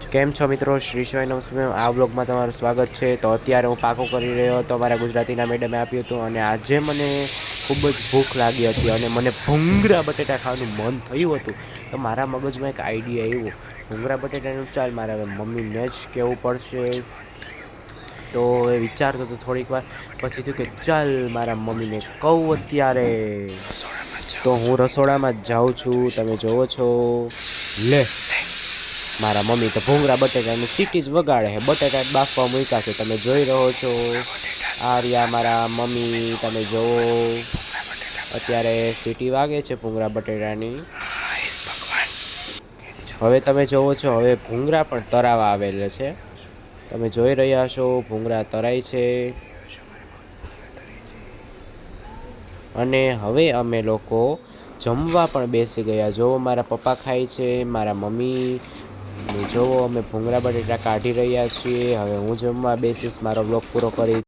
કેમ છો મિત્રો? શ્રી શિવાય નમસ્તે. આ બ્લોગમાં તમારું સ્વાગત છે. તો અત્યારે હું પાકો કરી રહ્યો હતો, મારા ગુજરાતીના મેડમે આપ્યું હતું, અને આજે મને ખૂબ જ ભૂખ લાગી હતી અને મને ભૂંગળા બટેટા ખાવાનું મન થયું હતું. તો મારા મગજમાં એક આઈડિયા આવ્યો, ભૂંગળા બટેટાનું ચાલ મારે હવે મમ્મીને જ કહેવું પડશે. તો એ વિચારતો તો થોડીક વાર પછી થયું કે ચાલ મારા મમ્મીને કહું અત્યારે. તો હું રસોડામાં જ જાઉં છું, તમે જોવો છો. લે મારા મમ્મી તો ભૂંગળા બટેટાની સીટી જ વગાડે છે. બટેટા જ બાફવા મૂક્યા છે, તમે જોઈ રહ્યો છો. આ રહ્યા મારા મમ્મી, તમે જોવો. અત્યારે સીટી વાગે છે ભૂંગળા બટેટાની. હવે તમે જોવો છો, હવે ભૂંગળા પણ તરાવા આવેલા છે. તમે જોઈ રહ્યા છો, ભૂંગળા તરાય છે. અને હવે અમે લોકો જમવા પણ બેસી ગયા. જોવો મારા પપ્પા ખાય છે, મારા મમ્મી જોવો અમે ભૂંગળા બટેટા કાઢી રહ્યા છીએ. હવે હું જમવા બેસીશ, મારો બ્લોગ પૂરો કરી.